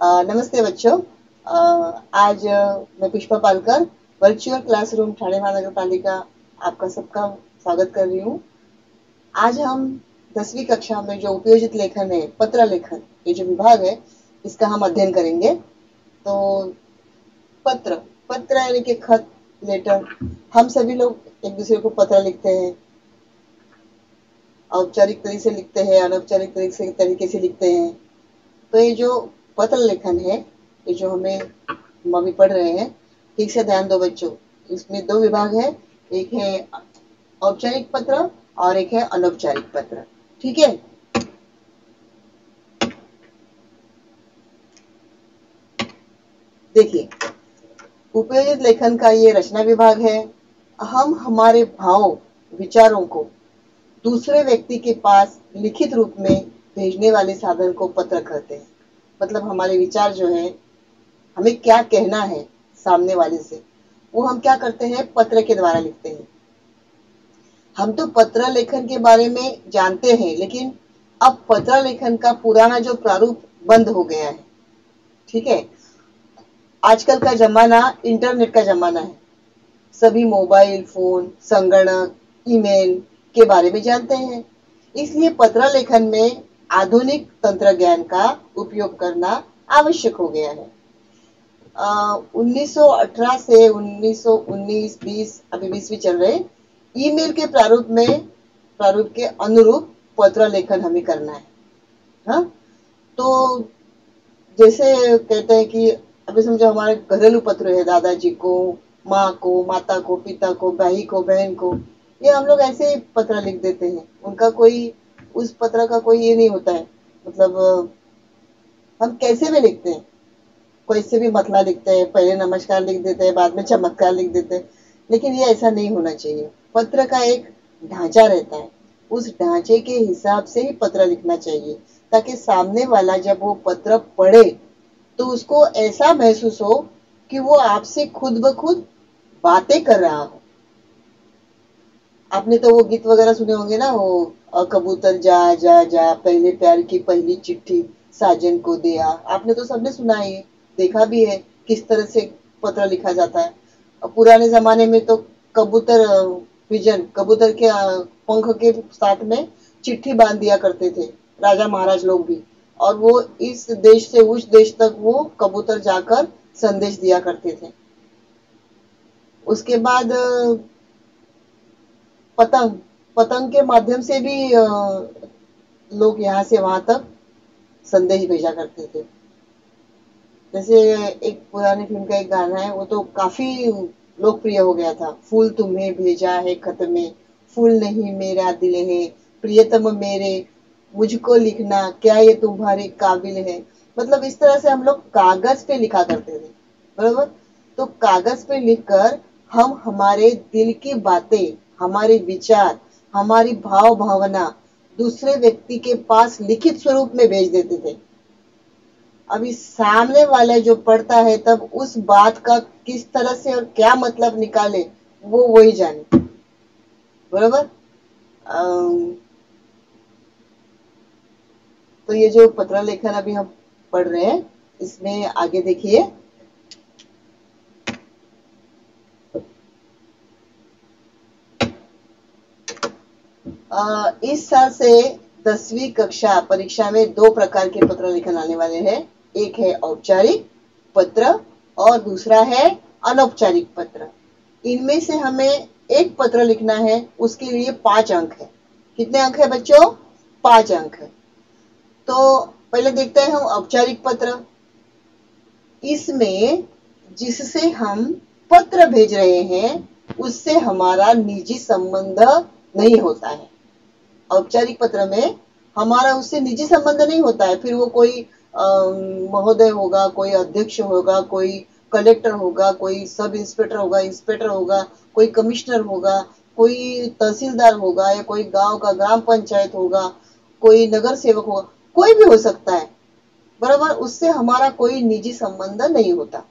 नमस्ते बच्चों। आज मैं पुष्पा पालकर वर्चुअल क्लासरूम ठाणे महानगर पालिका आपका सबका स्वागत कर रही हूँ। आज हम 10वीं कक्षा में जो उपयोजित लेखन है, पत्र लेखन, ये जो विभाग है, इसका हम अध्ययन करेंगे। तो पत्र पत्र यानी कि खत, लेटर। हम सभी लोग एक दूसरे को पत्र लिखते हैं। औपचारिक तरीके से लिखते हैं, अनौपचारिक तरीके से लिखते हैं। तो ये जो पत्र लेखन है, ये जो हम अभी पढ़ रहे हैं, ठीक से ध्यान दो बच्चों। इसमें दो विभाग है, एक है औपचारिक पत्र और एक है अनौपचारिक पत्र। ठीक है। देखिए, उपयोजित लेखन का ये रचना विभाग है। हम हमारे भाव, विचारों को दूसरे व्यक्ति के पास लिखित रूप में भेजने वाले साधन को पत्र कहते हैं। मतलब हमारे विचार जो है, हमें क्या कहना है सामने वाले से, वो हम क्या करते हैं, पत्र के द्वारा लिखते हैं। हम तो पत्र लेखन के बारे में जानते हैं, लेकिन अब पत्र लेखन का पुराना जो प्रारूप बंद हो गया है। ठीक है। आजकल का जमाना इंटरनेट का जमाना है। सभी मोबाइल फोन, संगणक, ईमेल के बारे में जानते हैं। इसलिए पत्र लेखन में आधुनिक तंत्र ज्ञान का उपयोग करना आवश्यक हो गया है। 1918 से 1919, 20, अभी 20वीं चल रहे, ईमेल के प्रारूप के अनुरूप पत्र लेखन हमें करना है। हाँ, तो जैसे कहते हैं कि अभी समझो हमारे घरेलू पत्र है, दादाजी को, माँ को, माता को, पिता को, भाई को, बहन को, ये हम लोग ऐसे ही पत्र लिख देते हैं। उनका कोई, उस पत्र का कोई ये नहीं होता है। मतलब हम कैसे भी लिखते हैं, कोई से भी मतला लिखते हैं, पहले नमस्कार लिख देते हैं, बाद में चमत्कार लिख देते हैं। लेकिन ये ऐसा नहीं होना चाहिए। पत्र का एक ढांचा रहता है, उस ढांचे के हिसाब से ही पत्र लिखना चाहिए, ताकि सामने वाला जब वो पत्र पढ़े तो उसको ऐसा महसूस हो कि वो आपसे खुद ब खुद बातें कर रहा हो। आपने तो वो गीत वगैरह सुने होंगे ना, वो कबूतर जा जा जा, पहले प्यार की पहली चिट्ठी साजन को दिया। आपने तो सबने सुना है, देखा भी है किस तरह से पत्र लिखा जाता है। पुराने जमाने में तो कबूतर, पिजन, कबूतर के पंख के साथ में चिट्ठी बांध दिया करते थे राजा महाराज लोग भी, और वो इस देश से उस देश तक वो कबूतर जाकर संदेश दिया करते थे। उसके बाद पतंग पतंग के माध्यम से भी लोग यहाँ से वहां तक संदेश भेजा करते थे। जैसे एक पुरानी फिल्म का एक गाना है, वो तो काफी लोकप्रिय हो गया था, फूल तुम्हें भेजा है खत में, फूल नहीं मेरा दिल है, प्रियतम मेरे मुझको लिखना, क्या ये तुम्हारे काबिल है। मतलब इस तरह से हम लोग कागज पे लिखा करते थे, बरोबर। तो कागज पे लिखकर हम हमारे दिल की बातें, हमारे विचार, हमारी भाव भावना दूसरे व्यक्ति के पास लिखित स्वरूप में भेज देते थे। अभी सामने वाला जो पढ़ता है, तब उस बात का किस तरह से और क्या मतलब निकाले, वो वही जाने, बरोबर। तो ये जो पत्र लेखन अभी हम पढ़ रहे हैं, इसमें आगे देखिए। इस साल से 10वीं कक्षा परीक्षा में दो प्रकार के पत्र लेखन आने वाले हैं। एक है औपचारिक पत्र और दूसरा है अनौपचारिक पत्र। इनमें से हमें एक पत्र लिखना है, उसके लिए 5 अंक है। कितने अंक है बच्चों? 5 अंक है। तो पहले देखते हैं हम औपचारिक पत्र। इसमें जिससे हम पत्र भेज रहे हैं, उससे हमारा निजी संबंध नहीं होता है। औपचारिक पत्र में हमारा उससे निजी संबंध नहीं होता है। फिर वो कोई महोदय होगा, कोई अध्यक्ष होगा, कोई कलेक्टर होगा, कोई सब इंस्पेक्टर होगा, इंस्पेक्टर होगा, कोई कमिश्नर होगा, कोई तहसीलदार होगा, या कोई गांव का ग्राम पंचायत होगा, कोई नगर सेवक होगा, कोई भी हो सकता है, बराबर। उससे हमारा कोई निजी संबंध नहीं होता।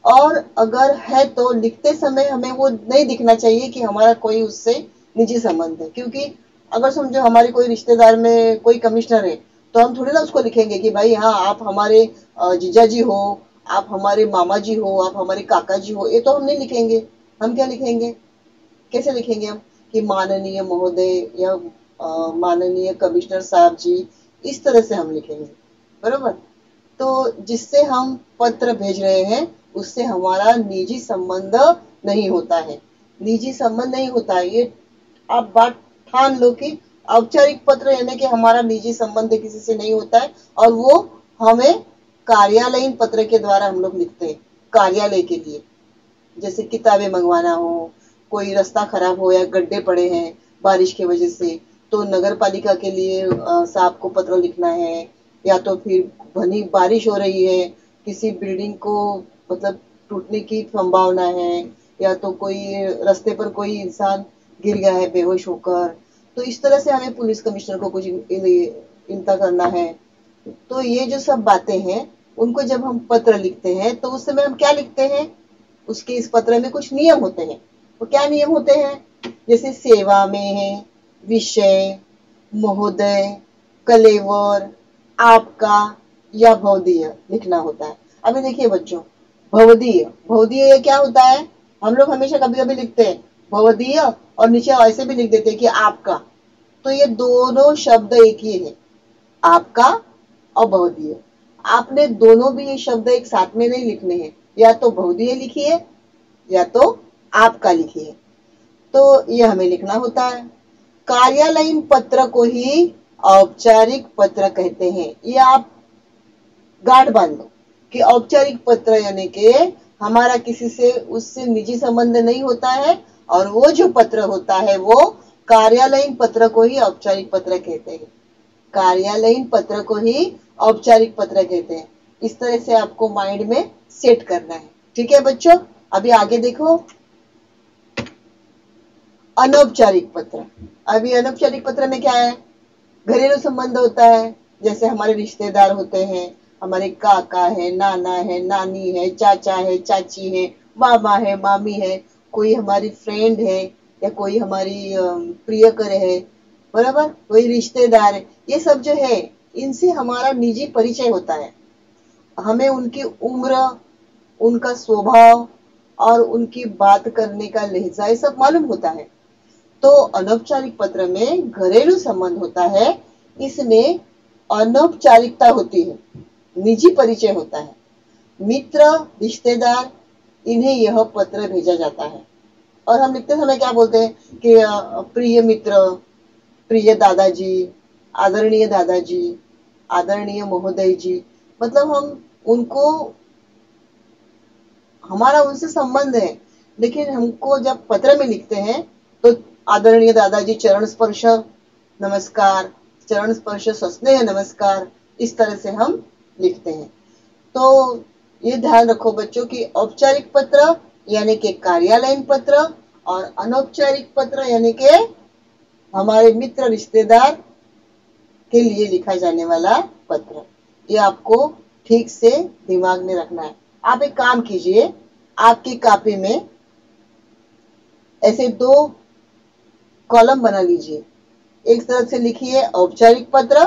और अगर है तो लिखते समय हमें वो नहीं दिखना चाहिए कि हमारा कोई उससे निजी संबंध है। क्योंकि अगर समझो हमारे कोई रिश्तेदार में कोई कमिश्नर है, तो हम थोड़ी ना उसको लिखेंगे कि भाई हाँ आप हमारे जीजा जी हो, आप हमारे मामा जी हो, आप हमारे काका जी हो, ये तो हम नहीं लिखेंगे। हम क्या लिखेंगे, कैसे लिखेंगे हम कि माननीय महोदय या माननीय कमिश्नर साहब जी, इस तरह से हम लिखेंगे, बरोबर। तो जिससे हम पत्र भेज रहे हैं उससे हमारा निजी संबंध नहीं होता है, निजी संबंध नहीं होता है। ये आप बात ठान लो कि औपचारिक पत्र यानी कि हमारा निजी संबंध किसी से नहीं होता है, और वो हमें कार्यालयीन पत्र के द्वारा हम लोग लिखते हैं कार्यालय के लिए। जैसे किताबें मंगवाना हो, कोई रास्ता खराब हो या गड्ढे पड़े हैं बारिश की वजह से, तो नगर पालिका के लिए साहब को पत्र लिखना है, या तो फिर घनी बारिश हो रही है, किसी बिल्डिंग को मतलब टूटने की संभावना है, या तो कोई रास्ते पर कोई इंसान गिर गया है बेहोश होकर, तो इस तरह से हमें पुलिस कमिश्नर को कुछ इनका करना है। तो ये जो सब बातें हैं उनको जब हम पत्र लिखते हैं तो उस समय हम क्या लिखते हैं, उसके इस पत्र में कुछ नियम होते हैं। वो क्या नियम होते हैं, जैसे सेवा में है, विषय, महोदय, कलेवर, आपका या भवदीय लिखना होता है। अभी देखिए बच्चों, भवदीय, भवदीय ये क्या होता है, हम लोग हमेशा कभी कभी लिखते हैं भवदीय और नीचे ऐसे भी लिख देते हैं कि आपका, तो ये दोनों शब्द एक ही है, आपका और भवदीय। आपने दोनों भी ये शब्द एक साथ में नहीं लिखने हैं, या तो भवदीय लिखिए या तो आपका लिखिए, तो ये हमें लिखना होता है। कार्यालयीन पत्र को ही औपचारिक पत्र कहते हैं। ये आप गांठ बांध लो कि औपचारिक पत्र यानी कि हमारा किसी से उससे निजी संबंध नहीं होता है, और वो जो पत्र होता है वो कार्यालयीन पत्र को ही औपचारिक पत्र कहते हैं। कार्यालयीन पत्र को ही औपचारिक पत्र कहते हैं। इस तरह से आपको माइंड में सेट करना है, ठीक है बच्चों। अभी आगे देखो, अनौपचारिक पत्र। अभी अनौपचारिक पत्र में क्या है, घरेलू संबंध होता है, जैसे हमारे रिश्तेदार होते हैं, हमारे काका है, नाना है, नानी है, चाचा है, चाची है, मामा है, मामी है, कोई हमारी फ्रेंड है या कोई हमारी प्रियकर है, बराबर, कोई रिश्तेदार है, ये सब जो है इनसे हमारा निजी परिचय होता है। हमें उनकी उम्र, उनका स्वभाव और उनकी बात करने का लहजा ये सब मालूम होता है। तो अनौपचारिक पत्र में घरेलू संबंध होता है, इसमें अनौपचारिकता होती है, निजी परिचय होता है। मित्र, रिश्तेदार, इन्हें यह पत्र भेजा जाता है। और हम लिखते समय क्या बोलते हैं कि प्रिय मित्र, प्रिय दादाजी, आदरणीय दादाजी, आदरणीय महोदय जी, मतलब हम उनको, हमारा उनसे संबंध है, लेकिन हमको जब पत्र में लिखते हैं तो आदरणीय दादाजी चरण स्पर्श नमस्कार, चरण स्पर्श सस्नेह नमस्कार, इस तरह से हम लिखते हैं। तो ये ध्यान रखो बच्चों कि औपचारिक पत्र यानी कि कार्यालयीन पत्र, और अनौपचारिक पत्र यानी कि हमारे मित्र रिश्तेदार के लिए लिखा जाने वाला पत्र। ये आपको ठीक से दिमाग में रखना है। आप एक काम कीजिए, आपकी कॉपी में ऐसे दो कॉलम बना लीजिए, एक तरफ से लिखिए औपचारिक पत्र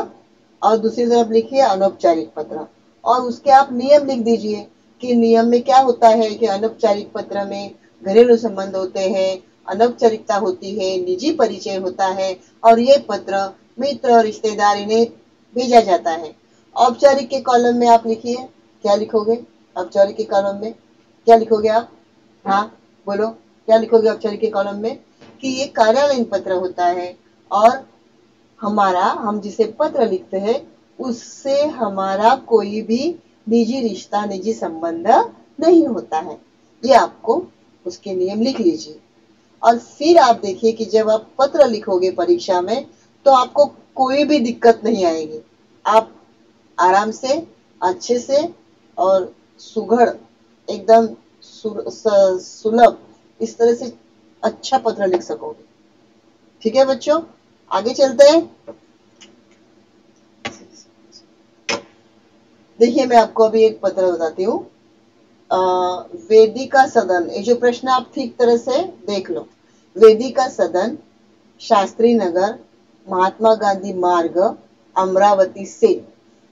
और दूसरी तरफ लिखिए अनौपचारिक पत्र, और उसके आप नियम लिख दीजिए कि नियम में क्या होता है कि अनौपचारिक पत्र में घरेलू संबंध होते हैं, अनौपचारिकता होती है, निजी परिचय होता है, और ये पत्र मित्र और रिश्तेदार इन्हें भेजा जाता है। औपचारिक के कॉलम में आप लिखिए, क्या लिखोगे औपचारिक के कॉलम में, क्या लिखोगे आप, हाँ बोलो क्या लिखोगे औपचारिक के कॉलम में, कि ये कार्यालयीन पत्र होता है और हमारा, हम जिसे पत्र लिखते हैं उससे हमारा कोई भी निजी रिश्ता, निजी संबंध नहीं होता है। ये आपको उसके नियम लिख लीजिए, और फिर आप देखिए कि जब आप पत्र लिखोगे परीक्षा में तो आपको कोई भी दिक्कत नहीं आएगी। आप आराम से, अच्छे से और सुघड़, एकदम सुलभ, इस तरह से अच्छा पत्र लिख सकोगे। ठीक है बच्चों, आगे चलते हैं। देखिए मैं आपको अभी एक पत्र बताती हूँ, वेदिका सदन, ये जो प्रश्न आप ठीक तरह से देख लो। वेदिका सदन, शास्त्री नगर, महात्मा गांधी मार्ग, अमरावती से।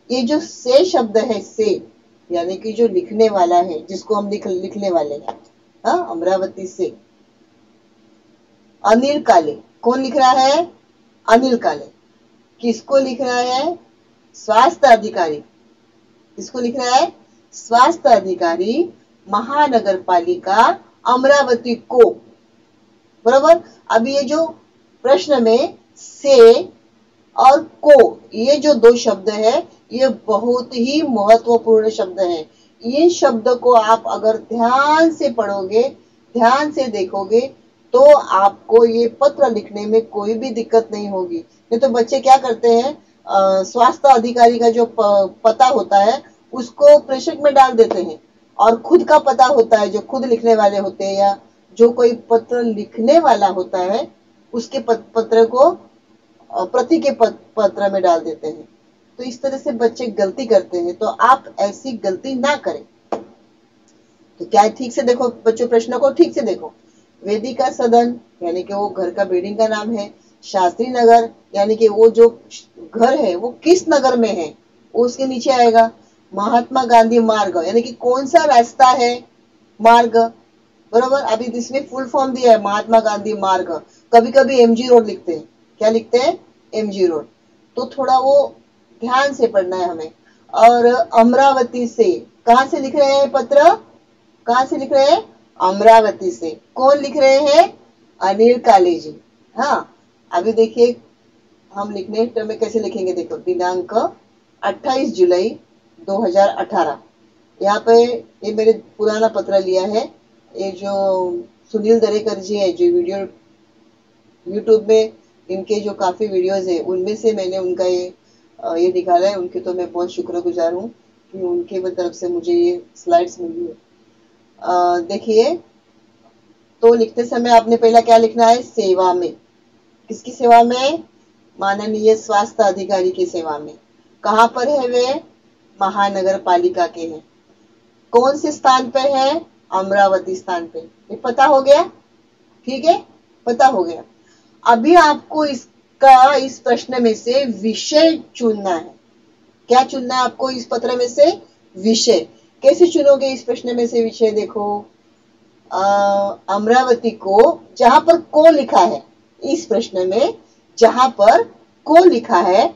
ये जो से शब्द है, से यानी कि जो लिखने वाला है, जिसको हम लिखने वाले हैं, हाँ, अमरावती से। अनिल काले, कौन लिख रहा है? अनिल काले। किसको लिख रहा है? स्वास्थ्य अधिकारी। किसको लिख रहा है? स्वास्थ्य अधिकारी महानगर पालिका अमरावती को। बराबर। अब ये जो प्रश्न में से और को, ये जो दो शब्द है, ये बहुत ही महत्वपूर्ण शब्द है। ये शब्द को आप अगर ध्यान से पढ़ोगे, ध्यान से देखोगे, तो आपको ये पत्र लिखने में कोई भी दिक्कत नहीं होगी। नहीं तो बच्चे क्या करते हैं, स्वास्थ्य अधिकारी का जो पता होता है उसको प्रेषक में डाल देते हैं, और खुद का पता होता है, जो खुद लिखने वाले होते हैं या जो कोई पत्र लिखने वाला होता है, उसके पत्र को प्रति के पत्र में डाल देते हैं। तो इस तरह से बच्चे गलती करते हैं, तो आप ऐसी गलती ना करें। तो क्या ठीक से देखो बच्चों, प्रश्न को ठीक से देखो। वेदिका सदन यानी कि वो घर का बिल्डिंग का नाम है। शास्त्री नगर यानी कि वो जो घर है वो किस नगर में है, वो उसके नीचे आएगा। महात्मा गांधी मार्ग यानी कि कौन सा रास्ता है, मार्ग। बराबर। अभी इसमें फुल फॉर्म दिया है, महात्मा गांधी मार्ग। कभी कभी एमजी रोड लिखते हैं। क्या लिखते हैं? MG road. तो थोड़ा वो ध्यान से पढ़ना है हमें। और अमरावती से, कहां से लिख रहे हैं पत्र? कहां से लिख रहे हैं? अमरावती से। कौन लिख रहे हैं? अनिल काले जी। हाँ, अभी देखिए हम लिखने में कैसे लिखेंगे, देखो। दिनांक 28 जुलाई 2018। यहाँ पे ये मेरे पुराना पत्र लिया है। ये जो सुनील दरेकर जी है, जो वीडियो यूट्यूब में इनके जो काफी वीडियोस है, उनमें से मैंने उनका ये निकाला है। उनके तो मैं बहुत शुक्रगुजार हूँ कि उनके तरफ से मुझे ये स्लाइड्स मिली है। देखिए, तो लिखते समय आपने पहला क्या लिखना है? सेवा में। किसकी सेवा में? माननीय स्वास्थ्य अधिकारी की सेवा में। कहां पर है वे? महानगर पालिका के हैं। कौन से स्थान पे है? अमरावती स्थान पे। ये पता हो गया? ठीक है, पता हो गया। अभी आपको इस प्रश्न में से विषय चुनना है। क्या चुनना है आपको इस पत्र में से? विषय। कैसे चुनोगे इस प्रश्न में से विषय? देखो, अमरावती को, जहां पर को लिखा है इस प्रश्न में, जहां पर को लिखा है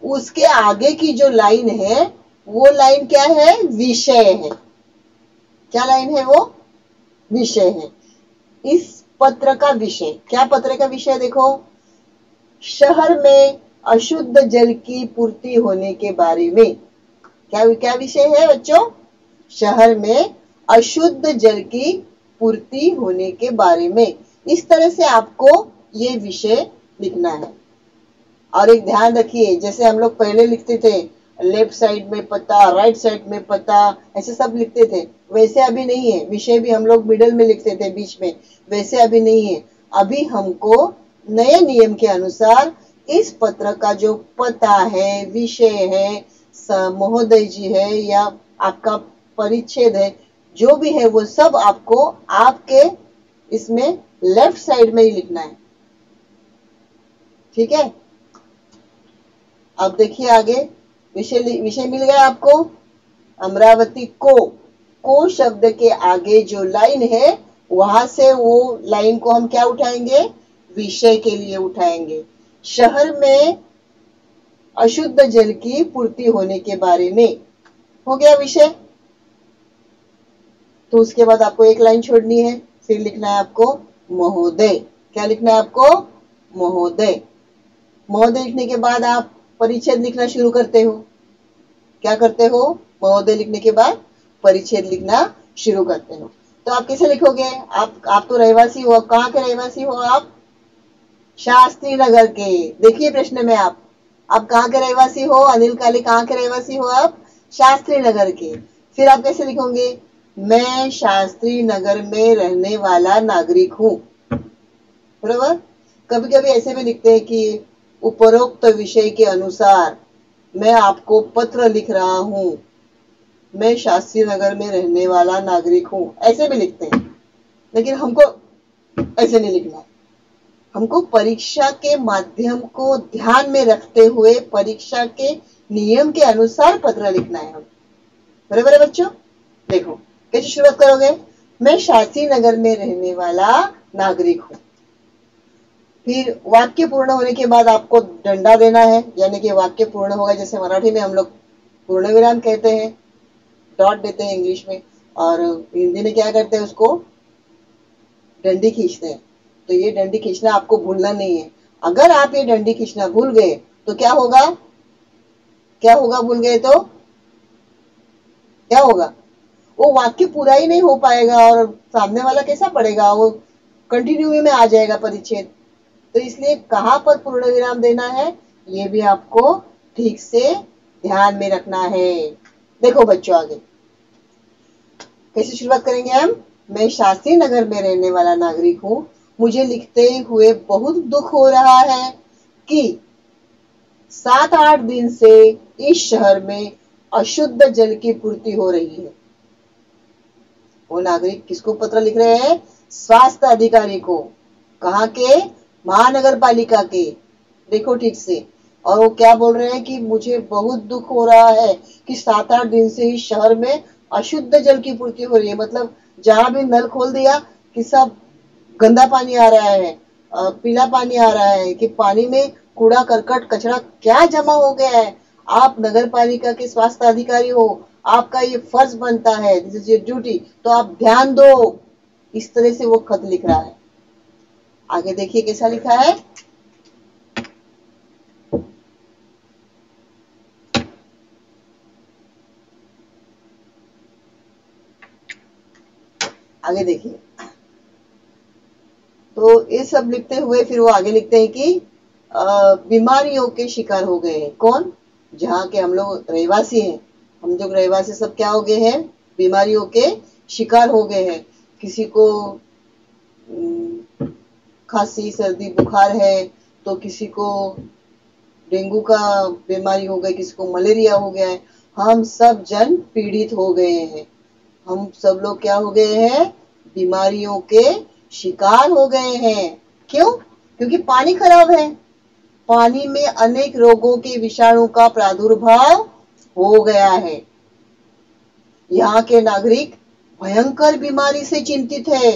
उसके आगे की जो लाइन है वो लाइन क्या है? विषय है। क्या लाइन है वो? विषय है। इस पत्र का विषय क्या? पत्र का विषय देखो, शहर में अशुद्ध जल की पूर्ति होने के बारे में। क्या विषय है बच्चों? शहर में अशुद्ध जल की पूर्ति होने के बारे में। इस तरह से आपको ये विषय लिखना है। और एक ध्यान रखिए, जैसे हम लोग पहले लिखते थे, लेफ्ट साइड में पता, राइट साइड में पता, ऐसे सब लिखते थे, वैसे अभी नहीं है। विषय भी हम लोग मिडल में लिखते थे, बीच में, वैसे अभी नहीं है। अभी हमको नए नियम के अनुसार इस पत्र का जो पता है, विषय है, महोदय जी है या आपका परिच्छेद है, जो भी है वो सब आपको आपके इसमें लेफ्ट साइड में ही लिखना है। ठीक है, अब देखिए आगे। विषय मिल गया आपको। अमरावती को शब्द के आगे जो लाइन है, वहां से वो लाइन को हम क्या उठाएंगे? विषय के लिए उठाएंगे। शहर में अशुद्ध जल की पूर्ति होने के बारे में हो गया विषय। तो उसके बाद आपको एक लाइन छोड़नी है, फिर लिखना है आपको महोदय। क्या लिखना है आपको? महोदय। महोदय लिखने के बाद आप परिच्छेद लिखना शुरू करते हो। क्या करते हो? महोदय लिखने के बाद परिच्छेद लिखना शुरू करते हो। तो आप कैसे लिखोगे? आप तो रहवासी हो। कहाँ के रहवासी हो आप? शास्त्री नगर के। देखिए प्रश्न में आप कहाँ के रहवासी हो? अनिल काले कहाँ के रहवासी हो आप? शास्त्री नगर के। फिर आप कैसे लिखोगे? मैं शास्त्री नगर में रहने वाला नागरिक हूं। बराबर। कभी कभी ऐसे भी लिखते हैं कि उपरोक्त विषय के अनुसार मैं आपको पत्र लिख रहा हूं, मैं शास्त्री नगर में रहने वाला नागरिक हूं, ऐसे भी लिखते हैं। लेकिन हमको ऐसे नहीं लिखना है। हमको परीक्षा के माध्यम को ध्यान में रखते हुए परीक्षा के नियम के अनुसार पत्र लिखना है। हम बराबर है बच्चों। देखो कैसे शुरुआत करोगे, मैं शास्त्री नगर में रहने वाला नागरिक हूं। फिर वाक्य पूर्ण होने के बाद आपको डंडा देना है, यानी कि वाक्य पूर्ण होगा, जैसे मराठी में हम लोग पूर्ण विराम कहते हैं, डॉट देते हैं इंग्लिश में, और हिंदी में क्या करते हैं, उसको डंडी खींचते हैं। तो ये डंडी खींचना आपको भूलना नहीं है। अगर आप ये डंडी खींचना भूल गए तो क्या होगा, क्या होगा, भूल गए तो क्या होगा, वो वाक्य पूरा ही नहीं हो पाएगा और सामने वाला कैसा पढ़ेगा, वो कंटिन्यू में आ जाएगा परिच्छेद। तो इसलिए कहां पर पूर्ण विराम देना है ये भी आपको ठीक से ध्यान में रखना है। देखो बच्चों आगे कैसे शुरुआत करेंगे हम, मैं शास्त्री नगर में रहने वाला नागरिक हूं, मुझे लिखते हुए बहुत दुख हो रहा है कि 7-8 दिन से इस शहर में अशुद्ध जल की पूर्ति हो रही है। वो नागरिक किसको पत्र लिख रहे हैं, स्वास्थ्य अधिकारी को। कहाँ के, महानगर पालिका के। देखो ठीक से, और वो क्या बोल रहे हैं कि मुझे बहुत दुख हो रहा है कि 7-8 दिन से इस शहर में अशुद्ध जल की पूर्ति हो रही है। मतलब जहां भी नल खोल दिया कि सब गंदा पानी आ रहा है, पीला पानी आ रहा है, कि पानी में कूड़ा करकट कचरा क्या जमा हो गया है। आप नगर पालिका के स्वास्थ्य अधिकारी हो, आपका ये फर्ज बनता है, दिस इज योर ड्यूटी, तो आप ध्यान दो। इस तरह से वो खत लिख रहा है। आगे देखिए कैसा लिखा है, आगे देखिए। तो ये सब लिखते हुए फिर वो आगे लिखते हैं कि बीमारियों के शिकार हो गए हैं। कौन, जहाँ के हम लोग रहवासी हैं, हम जो रहवासी सब क्या हो गए हैं, बीमारियों के शिकार हो गए हैं। किसी को खांसी सर्दी बुखार है, तो किसी को डेंगू का बीमारी हो गई, किसी को मलेरिया हो गया है। हम सब जन पीड़ित हो गए हैं, हम सब लोग क्या हो गए हैं, बीमारियों के शिकार हो गए हैं। क्यों, क्योंकि पानी खराब है, पानी में अनेक रोगों के विषाणु का प्रादुर्भाव हो गया है। यहाँ के नागरिक भयंकर बीमारी से चिंतित है,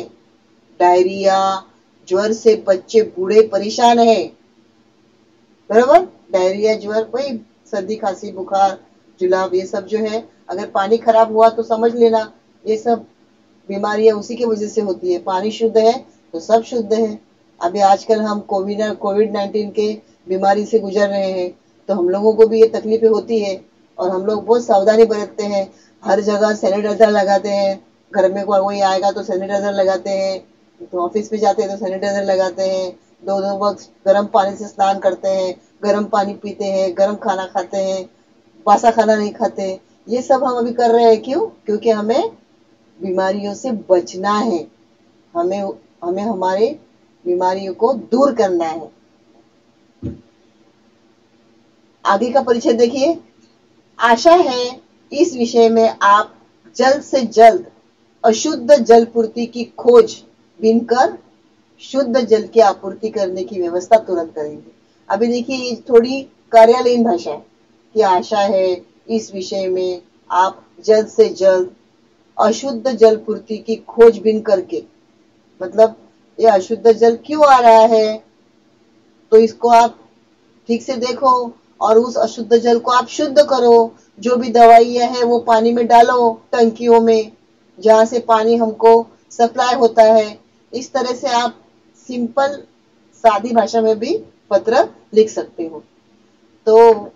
डायरिया ज्वर से बच्चे बूढ़े परेशान है। बराबर, डायरिया ज्वर, वही सर्दी खांसी बुखार जुलाब, ये सब जो है, अगर पानी खराब हुआ तो समझ लेना ये सब बीमारियां उसी की वजह से होती है। पानी शुद्ध है तो सब शुद्ध है। अभी आजकल हम कोविड-19 के बीमारी से गुजर रहे हैं, तो हम लोगों को भी ये तकलीफें होती है और हम लोग बहुत सावधानी बरतते हैं। हर जगह सैनिटाइजर लगाते हैं, घर में कोई आएगा तो सैनिटाइजर लगाते हैं, तो ऑफिस पे जाते हैं तो सैनिटाइजर लगाते हैं, 2-2 वक्त गर्म पानी से स्नान करते हैं, गर्म पानी पीते हैं, गर्म खाना खाते हैं, बासा खाना नहीं खाते। ये सब हम अभी कर रहे हैं, क्यों, क्योंकि हमें बीमारियों से बचना है, हमें हमें हमारे बीमारियों को दूर करना है। आगे का परिचय देखिए। आशा है इस विषय में आप जल्द से जल्द अशुद्ध जल पूर्ति की खोज बीन कर शुद्ध जल की आपूर्ति करने की व्यवस्था तुरंत करेंगे। अभी देखिए ये थोड़ी कार्यालयीन भाषा है कि आशा है इस विषय में आप जल्द से जल्द अशुद्ध जल पूर्ति की खोजबीन करके, मतलब ये अशुद्ध जल क्यों आ रहा है तो इसको आप ठीक से देखो और उस अशुद्ध जल को आप शुद्ध करो। जो भी दवाइयां है वो पानी में डालो, टंकियों में जहां से पानी हमको सप्लाई होता है। इस तरह से आप सिंपल सादी भाषा में भी पत्र लिख सकते हो। तो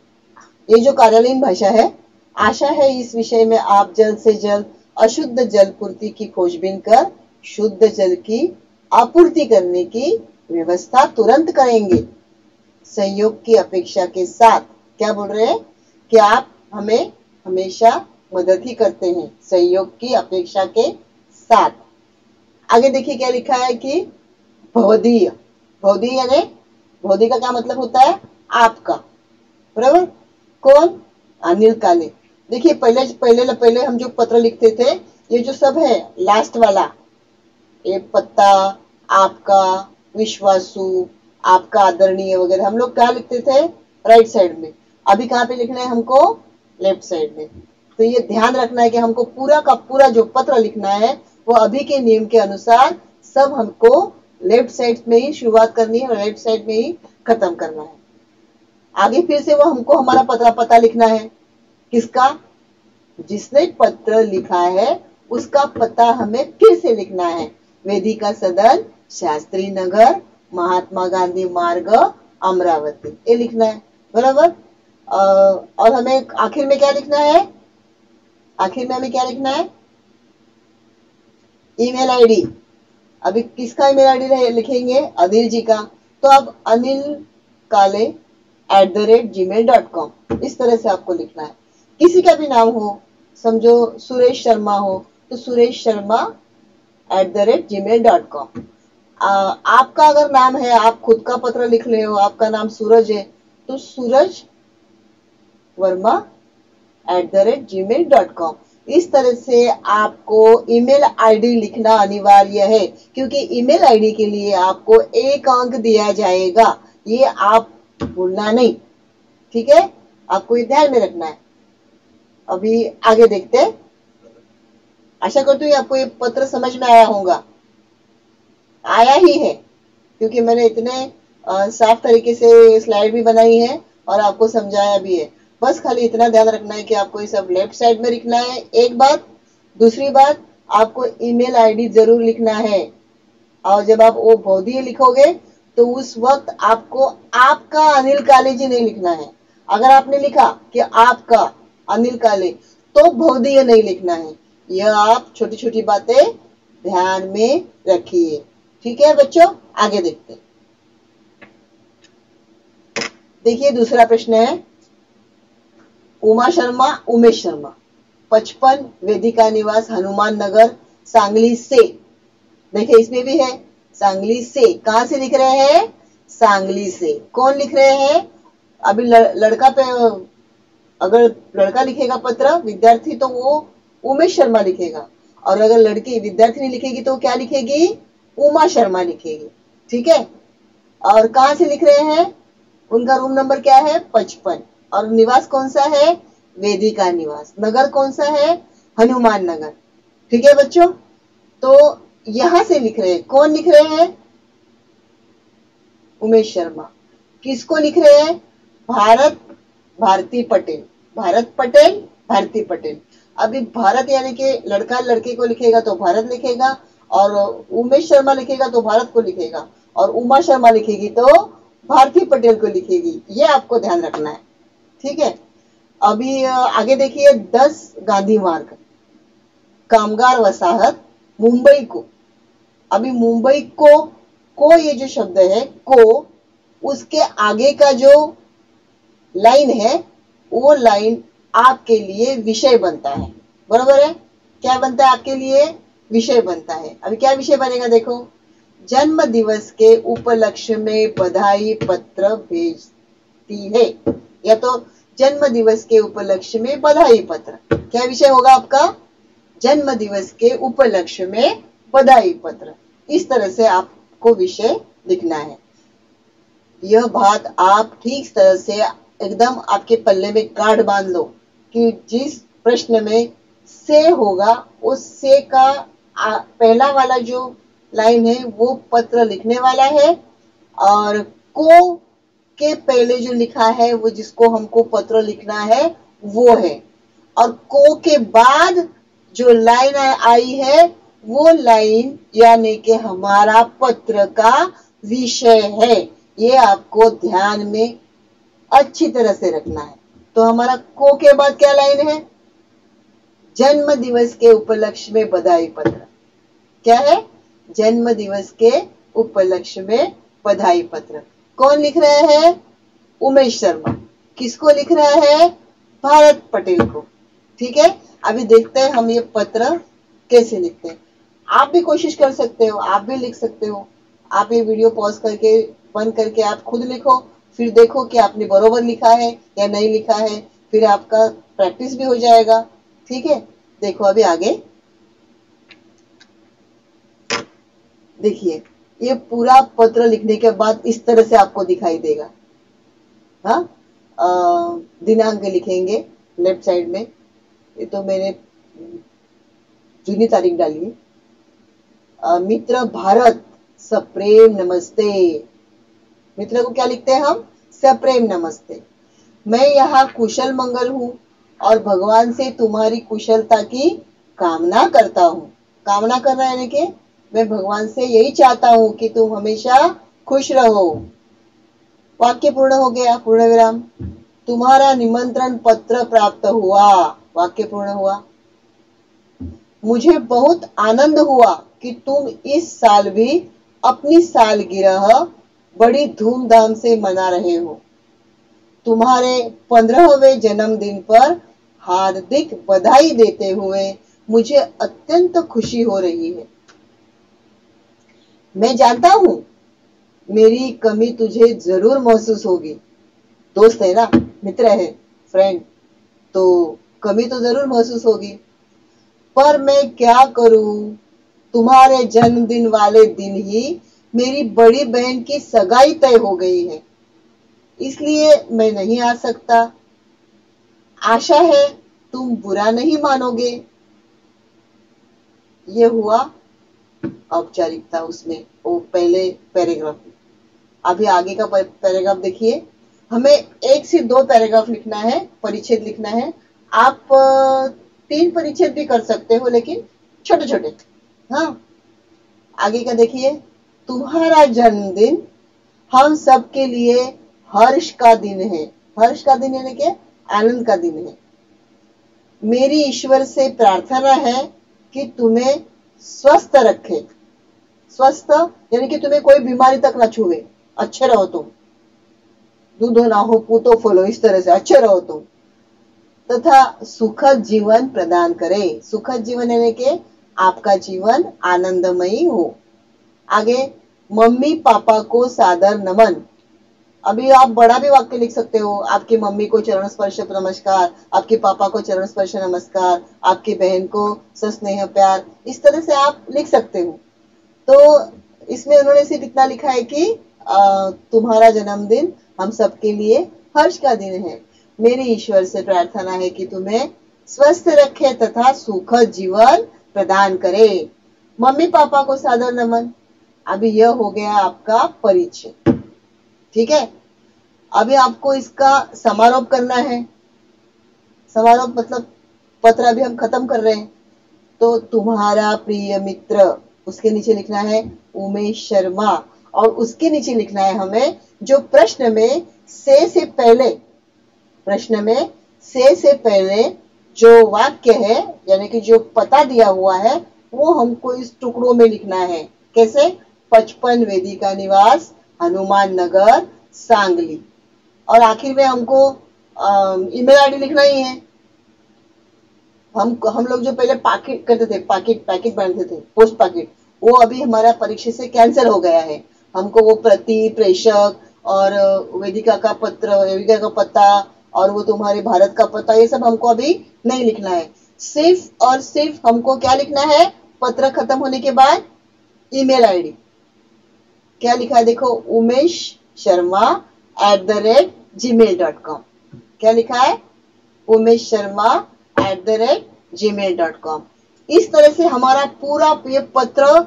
ये जो कार्यालयीन भाषा है, आशा है इस विषय में आप जल्द से जल्द अशुद्ध जल पूर्ति की खोजबीन कर शुद्ध जल की आपूर्ति करने की व्यवस्था तुरंत करेंगे। सहयोग की अपेक्षा के साथ, क्या बोल रहे हैं कि आप हमें हमेशा मदद ही करते हैं, सहयोग की अपेक्षा के साथ। आगे देखिए क्या लिखा है कि भवदीय, भवदीय यानी भवदीय का क्या मतलब होता है, आपका, बराबर। कौन, अनिल काले। देखिए पहले हम जो पत्र लिखते थे, ये जो सब है लास्ट वाला, ये पत्ता, आपका, विश्वासु, आपका आदरणीय वगैरह हम लोग क्या लिखते थे, राइट साइड में। अभी कहाँ पे लिखना है हमको, लेफ्ट साइड में। तो ये ध्यान रखना है कि हमको पूरा का पूरा जो पत्र लिखना है वो अभी के नियम के अनुसार सब हमको लेफ्ट साइड में ही शुरुआत करनी है और राइट साइड में ही खत्म करना है। आगे फिर से वो हमको हमारा पता लिखना है, किसका, जिसने पत्र लिखा है उसका पता हमें फिर से लिखना है। वेदिका सदन, शास्त्री नगर, महात्मा गांधी मार्ग, अमरावती, ये लिखना है, बराबर। और हमें आखिर में क्या लिखना है, आखिर में हमें क्या लिखना है, ईमेल आईडी। अभी किसका ईमेल आईडी लिखेंगे, अनिल जी का। तो अब अनिल काले @gmail.com, इस तरह से आपको लिखना है। किसी का भी नाम हो, समझो सुरेश शर्मा हो तो सुरेश शर्मा @gmail.com। आपका अगर नाम है, आप खुद का पत्र लिख रहे हो, आपका नाम सूरज है तो सूरज वर्मा @gmail.com। इस तरह से आपको ईमेल आईडी लिखना अनिवार्य है, क्योंकि ईमेल आईडी के लिए आपको 1 अंक दिया जाएगा, ये आप भूलना नहीं, ठीक है, आपको ये ध्यान में रखना है। अभी आगे देखते हैं। आशा करती हूँ आपको ये पत्र समझ में आया होगा, आया ही है, क्योंकि मैंने इतने साफ तरीके से स्लाइड भी बनाई है और आपको समझाया भी है। बस खाली इतना ध्यान रखना है कि आपको ये सब लेफ्ट साइड में लिखना है, एक बात। दूसरी बात, आपको ईमेल आईडी जरूर लिखना है, और जब आप वो भौदीय लिखोगे तो उस वक्त आपको आपका अनिल काले जी नहीं लिखना है। अगर आपने लिखा कि आपका अनिल काले तो भौदीय नहीं लिखना है। यह आप छोटी छोटी बातें ध्यान में रखिए, ठीक है बच्चों। आगे देखते हैं। देखिए दूसरा प्रश्न है, उमा शर्मा उमेश शर्मा 55 वेदिका निवास हनुमान नगर सांगली से। देखिए इसमें भी है सांगली से, कहां से लिख रहे हैं, सांगली से। कौन लिख रहे हैं, अभी लड़का पे, अगर लड़का लिखेगा पत्र विद्यार्थी तो वो उमेश शर्मा लिखेगा, और अगर लड़की विद्यार्थी लिखेगी तो क्या लिखेगी, उमा शर्मा लिखेगी, ठीक है। और कहां से लिख रहे हैं, उनका रूम नंबर क्या है, 55, और निवास कौन सा है, वेदिका निवास। नगर कौन सा है, हनुमान नगर, ठीक है बच्चों। तो यहां से लिख रहे हैं, कौन लिख रहे हैं, उमेश शर्मा। किसको लिख रहे हैं, भारत भारती पटेल, भारत पटेल भारती पटेल। अभी भारत यानी कि लड़का लड़के को लिखेगा तो भारत लिखेगा, और उमेश शर्मा लिखेगा तो भारत को लिखेगा, और उमा शर्मा लिखेगी तो भारती पटेल को लिखेगी, ये आपको ध्यान रखना है, ठीक है। अभी आगे देखिए, 10 गांधी मार्ग, कामगार वसाहत, मुंबई को। अभी मुंबई को ये जो शब्द है को, उसके आगे का जो लाइन है वो लाइन आपके लिए विषय बनता है, बराबर है। क्या बनता है आपके लिए, विषय बनता है। अभी क्या विषय बनेगा, देखो, जन्म दिवस के उपलक्ष्य में बधाई पत्र भेजती है, या तो जन्म दिवस के उपलक्ष्य में बधाई पत्र। क्या विषय होगा आपका, जन्म दिवस के उपलक्ष्य में बधाई पत्र। इस तरह से आपको विषय लिखना है। यह बात आप ठीक तरह से एकदम आपके पल्ले में गांठ बांध लो कि जिस प्रश्न में से होगा उस से का पहला वाला जो लाइन है वो पत्र लिखने वाला है, और को के पहले जो लिखा है वो जिसको हमको पत्र लिखना है वो है, और को के बाद जो लाइन आई है वो लाइन यानी कि हमारा पत्र का विषय है। ये आपको ध्यान में अच्छी तरह से रखना है। तो हमारा को के बाद क्या लाइन है, जन्म दिवस के उपलक्ष्य में बधाई पत्र। क्या है, जन्म दिवस के उपलक्ष्य में बधाई पत्र। कौन लिख रहा है, उमेश शर्मा। किसको लिख रहा है, भारत पटेल को, ठीक है। अभी देखते हैं हम ये पत्र कैसे लिखते हैं। आप भी कोशिश कर सकते हो, आप भी लिख सकते हो। आप ये वीडियो पॉज करके बंद करके आप खुद लिखो, फिर देखो कि आपने बरोबर लिखा है या नहीं लिखा है, फिर आपका प्रैक्टिस भी हो जाएगा, ठीक है। देखो अभी आगे देखिए, ये पूरा पत्र लिखने के बाद इस तरह से आपको दिखाई देगा। हाँ, दिनांक लिखेंगे लेफ्ट साइड में। ये तो मैंने जूनी तारीख डाली है। मित्र भारत सप्रेम नमस्ते। मित्र को क्या लिखते हैं हम? सप्रेम नमस्ते। मैं यहाँ कुशल मंगल हूँ और भगवान से तुम्हारी कुशलता की कामना करता हूँ। कामना करना यानी कि मैं भगवान से यही चाहता हूँ कि तुम हमेशा खुश रहो। वाक्य पूर्ण हो गया, पूर्ण विराम। तुम्हारा निमंत्रण पत्र प्राप्त हुआ। वाक्य पूर्ण हुआ। मुझे बहुत आनंद हुआ कि तुम इस साल भी अपनी सालगिरह बड़ी धूमधाम से मना रहे हो। तुम्हारे 15वें जन्मदिन पर हार्दिक बधाई देते हुए मुझे अत्यंत खुशी हो रही है। मैं जानता हूं मेरी कमी तुझे जरूर महसूस होगी। दोस्त है ना, मित्र है, फ्रेंड, तो कमी तो जरूर महसूस होगी। पर मैं क्या करूं, तुम्हारे जन्मदिन वाले दिन ही मेरी बड़ी बहन की सगाई तय हो गई है, इसलिए मैं नहीं आ सकता। आशा है तुम बुरा नहीं मानोगे। ये हुआ औपचारिकता उसमें, वो पहले पैराग्राफ में। अभी आगे का पैराग्राफ देखिए। हमें 1 से 2 पैराग्राफ लिखना है, परिच्छेद लिखना है। आप 3 परिच्छेद भी कर सकते हो, लेकिन छोटे छोटे। हाँ, आगे का देखिए। तुम्हारा जन्मदिन हम सब के लिए हर्ष का दिन है। हर्ष का दिन यानी कि आनंद का दिन है। मेरी ईश्वर से प्रार्थना है कि तुम्हें स्वस्थ रखे। स्वस्थ यानी कि तुम्हें कोई बीमारी तक ना छुए, अच्छे रहो तुम, दूधो ना हो पूतो फलो, इस तरह से अच्छे रहो तुम, तथा सुखद जीवन प्रदान करे। सुखद जीवन यानी कि आपका जीवन आनंदमयी हो। आगे, मम्मी पापा को सादर नमन। अभी आप बड़ा भी वाक्य लिख सकते हो। आपकी मम्मी को चरण स्पर्श नमस्कार, आपके पापा को चरण स्पर्श नमस्कार, आपकी बहन को सस्नेह प्यार, इस तरह से आप लिख सकते हो। तो इसमें उन्होंने सिर्फ इतना लिखा है कि तुम्हारा जन्मदिन हम सबके लिए हर्ष का दिन है। मेरी ईश्वर से प्रार्थना है कि तुम्हें स्वस्थ रखे तथा सुखद जीवन प्रदान करे। मम्मी पापा को सादर नमन। अभी यह हो गया आपका परिचय, ठीक है। अभी आपको इसका समारोप करना है। समारोप मतलब पत्र अभी हम खत्म कर रहे हैं। तो तुम्हारा प्रिय मित्र, उसके नीचे लिखना है उमेश शर्मा, और उसके नीचे लिखना है हमें जो प्रश्न में से पहले, प्रश्न में से पहले जो वाक्य है यानी कि जो पता दिया हुआ है वो हमको इस टुकड़ों में लिखना है। कैसे? 55 वेदिका निवास, हनुमान नगर, सांगली। और आखिर में हमको ईमेल आईडी लिखना ही है। हम लोग जो पहले पैकेट करते थे, पैकेट बनाते थे, पोस्ट पैकेट, वो अभी हमारा परीक्षा से कैंसिल हो गया है। हमको वो प्रति, प्रेषक और वेदिका का पत्र, वेदिका का पता और वो तुम्हारे भारत का पता, ये सब हमको अभी नहीं लिखना है। सिर्फ और सिर्फ हमको क्या लिखना है? पत्र खत्म होने के बाद ईमेल आईडी। क्या लिखा है देखो, उमेश शर्मा @gmail.com। क्या लिखा है? उमेश शर्मा @gmail.com। इस तरह से हमारा पूरा ये पत्र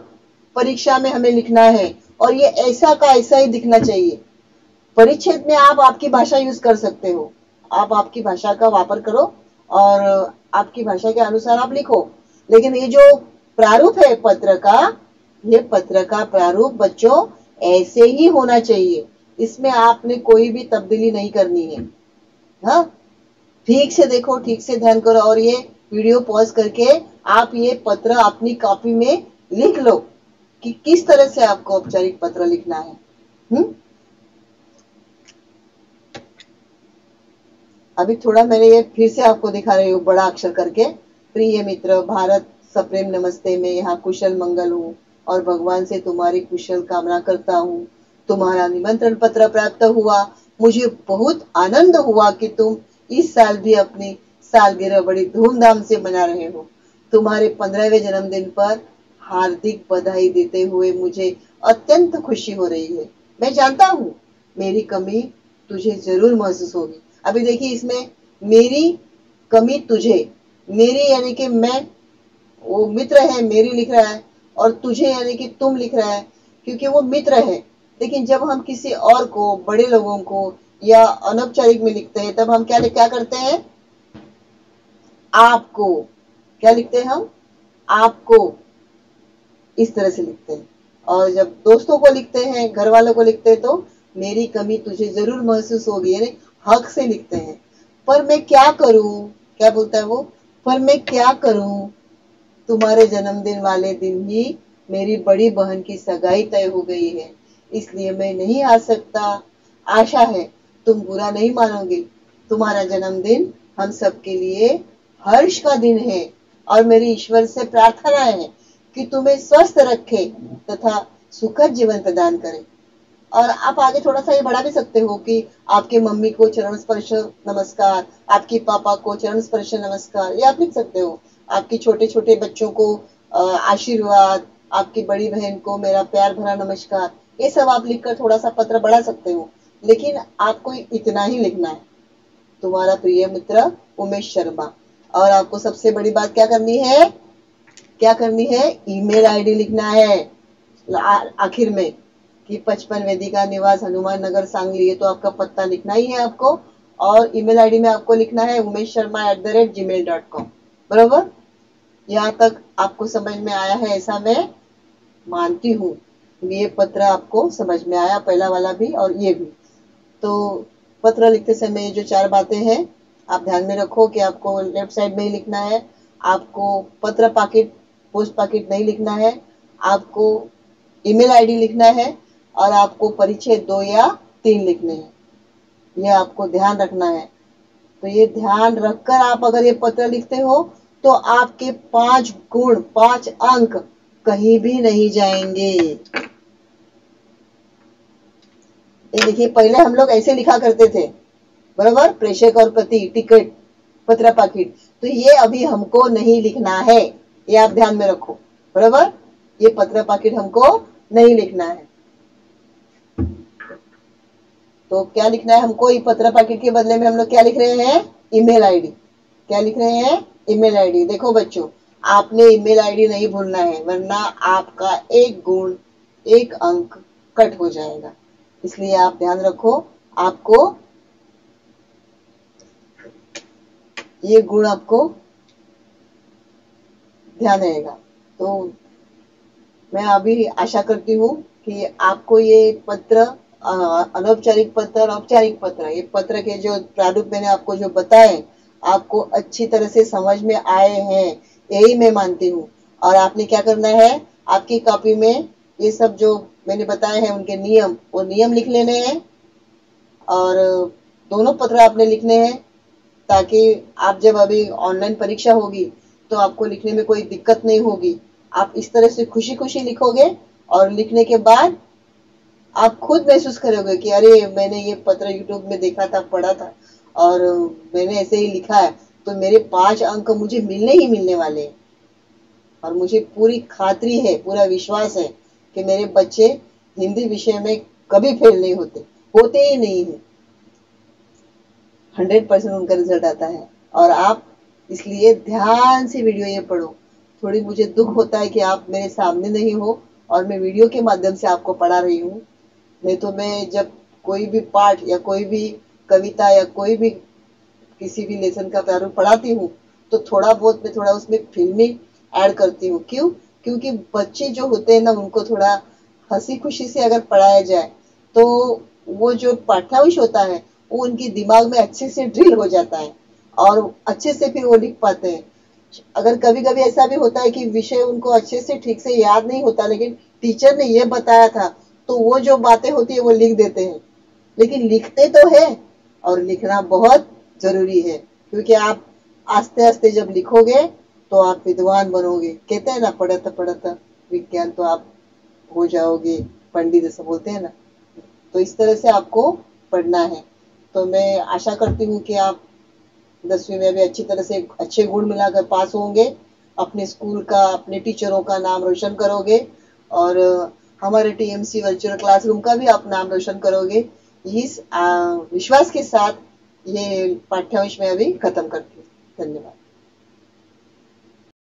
परीक्षा में हमें लिखना है और ये ऐसा का ऐसा ही दिखना चाहिए। परिच्छेद में आप आपकी भाषा यूज कर सकते हो। आप आपकी भाषा का वापर करो और आपकी भाषा के अनुसार आप लिखो। लेकिन ये जो प्रारूप है पत्र का, ये पत्र का प्रारूप बच्चों ऐसे ही होना चाहिए। इसमें आपने कोई भी तब्दीली नहीं करनी है। हाँ, ठीक से देखो, ठीक से ध्यान करो और ये वीडियो पॉज करके आप ये पत्र अपनी कॉपी में लिख लो कि किस तरह से आपको औपचारिक पत्र लिखना है। अभी थोड़ा मैंने ये फिर से आपको दिखा रही हूँ बड़ा अक्षर करके। प्रिय मित्र, भारत सप्रेम नमस्ते में यहाँ कुशल मंगल हूँ और भगवान से तुम्हारी कुशल कामना करता हूँ। तुम्हारा निमंत्रण पत्र प्राप्त हुआ। मुझे बहुत आनंद हुआ कि तुम इस साल भी अपनी सालगिरह बड़ी धूमधाम से मना रहे हो। तुम्हारे 15वें जन्मदिन पर हार्दिक बधाई देते हुए मुझे अत्यंत खुशी हो रही है। मैं जानता हूँ मेरी कमी तुझे जरूर महसूस होगी। अभी देखिए इसमें मेरी कमी तुझे, मेरी यानी कि मैं, वो मित्र है मेरी लिख रहा है, और तुझे यानी कि तुम लिख रहा है क्योंकि वो मित्र है। लेकिन जब हम किसी और को, बड़े लोगों को या अनौपचारिक में लिखते हैं तब हम क्या करते हैं? आपको। क्या लिखते हैं हम? आपको। इस तरह से लिखते हैं। और जब दोस्तों को लिखते हैं, घर वालों को लिखते हैं तो मेरी कमी तुझे जरूर महसूस होगी, यानी हक से लिखते हैं। पर मैं क्या करूं? क्या बोलता है वो? पर मैं क्या करूं, तुम्हारे जन्मदिन वाले दिन ही मेरी बड़ी बहन की सगाई तय हो गई है, इसलिए मैं नहीं आ सकता। आशा है तुम बुरा नहीं मानोगे। तुम्हारा जन्मदिन हम सबके लिए हर्ष का दिन है और मेरी ईश्वर से प्रार्थना है कि तुम्हें स्वस्थ रखे तथा सुखद जीवन प्रदान करे। और आप आगे थोड़ा सा ये बढ़ा भी सकते हो कि आपके मम्मी को चरण स्पर्श नमस्कार, आपके पापा को चरण स्पर्श नमस्कार, ये आप लिख सकते हो। आपके छोटे छोटे बच्चों को आशीर्वाद, आपकी बड़ी बहन को मेरा प्यार भरा नमस्कार, ये सब आप लिखकर थोड़ा सा पत्र बढ़ा सकते हो। लेकिन आपको इतना ही लिखना है। तुम्हारा प्रिय मित्र उमेश शर्मा। और आपको सबसे बड़ी बात क्या करनी है? क्या करनी है? ईमेल आईडी लिखना है आखिर में कि 55 वेदिका निवास हनुमान नगर सांगली, ये तो आपका पत्ता लिखना ही है आपको। और ईमेल आईडी में आपको लिखना है umeshsharma@gmail.com। बरोबर? यहाँ तक आपको समझ में आया है ऐसा मैं मानती हूँ। ये पत्र आपको समझ में आया, पहला वाला भी और ये भी। तो पत्र लिखते समय ये जो 4 बातें हैं आप ध्यान में रखो कि आपको लेफ्ट साइड में ही लिखना है। आपको पत्र पाकिट, पोस्ट पाकिट नहीं लिखना है। आपको ईमेल आईडी लिखना है और आपको परिचय 2 या 3 लिखने हैं। ये आपको ध्यान रखना है। तो ये ध्यान रखकर आप अगर ये पत्र लिखते हो तो आपके 5 गुण, 5 अंक कहीं भी नहीं जाएंगे। ये देखिए पहले हम लोग ऐसे लिखा करते थे, बराबर, प्रेषक और प्रति, टिकट, पत्र पाकिट। तो ये अभी हमको नहीं लिखना है, ये आप ध्यान में रखो। बराबर, ये पत्र पाकिट हमको नहीं लिखना है। तो क्या लिखना है हमको? ये पत्र पाकिट के बदले में हम लोग क्या लिख रहे हैं? Email ID. क्या लिख रहे हैं? Email ID. देखो बच्चों, आपने ईमेल आईडी नहीं भूलना है, वरना आपका 1 गुण, 1 अंक कट हो जाएगा। इसलिए आप ध्यान रखो, आपको ये गुण आपको ध्यान रहेगा। तो मैं अभी आशा करती हूँ कि आपको ये पत्र, अनौपचारिक पत्र और औपचारिक पत्र, ये पत्र के जो प्रारूप मैंने आपको जो बताए आपको अच्छी तरह से समझ में आए हैं, यही मैं मानती हूँ। और आपने क्या करना है? आपकी कॉपी में ये सब जो मैंने बताए हैं उनके नियम, वो नियम लिख लेने हैं। और दोनों पत्र आपने लिखने हैं ताकि आप जब अभी ऑनलाइन परीक्षा होगी तो आपको लिखने में कोई दिक्कत नहीं होगी। आप इस तरह से खुशी खुशी लिखोगे और लिखने के बाद आप खुद महसूस करोगे कि अरे मैंने ये पत्र यूट्यूब में देखा था, पढ़ा था और मैंने ऐसे ही लिखा है, तो मेरे 5 अंक मुझे मिलने ही मिलने वाले हैं। और मुझे पूरी खातरी है, पूरा विश्वास है कि मेरे बच्चे हिंदी विषय में कभी फेल नहीं होते, होते ही नहीं है। 100% उनका रिजल्ट आता है। और आप इसलिए ध्यान से वीडियो ये पढ़ो। थोड़ी मुझे दुख होता है कि आप मेरे सामने नहीं हो और मैं वीडियो के माध्यम से आपको पढ़ा रही हूँ। नहीं तो मैं जब कोई भी पाठ या कोई भी कविता या कोई भी किसी भी लेसन का प्रारूप पढ़ाती हूँ तो थोड़ा बहुत मैं थोड़ा उसमें फिल्मी ऐड करती हूँ। क्यों? क्योंकि बच्चे जो होते हैं ना, उनको थोड़ा हंसी खुशी से अगर पढ़ाया जाए तो वो जो पाठ्यांश होता है वो उनके दिमाग में अच्छे से ड्रिल हो जाता है और अच्छे से फिर वो लिख पाते हैं। अगर कभी कभी ऐसा भी होता है कि विषय उनको अच्छे से ठीक से याद नहीं होता, लेकिन टीचर ने ये बताया था तो वो जो बातें होती है वो लिख देते हैं। लेकिन लिखते तो है, और लिखना बहुत जरूरी है, क्योंकि आप आस्ते आस्ते जब लिखोगे तो आप विद्वान बनोगे। कहते हैं ना, पढ़त पढ़त विज्ञान, तो आप हो जाओगे पंडित, जैसे बोलते हैं ना। तो इस तरह से आपको पढ़ना है। तो मैं आशा करती हूँ कि आप 10वीं में भी अच्छी तरह से अच्छे गुण मिलाकर पास होंगे अपने स्कूल का, अपने टीचरों का नाम रोशन करोगे और हमारे टीएमसी वर्चुअल क्लासरूम का भी आप नाम रोशन करोगे। इस विश्वास के साथ ये पाठ्यांश में अभी खत्म करती हूँ। धन्यवाद।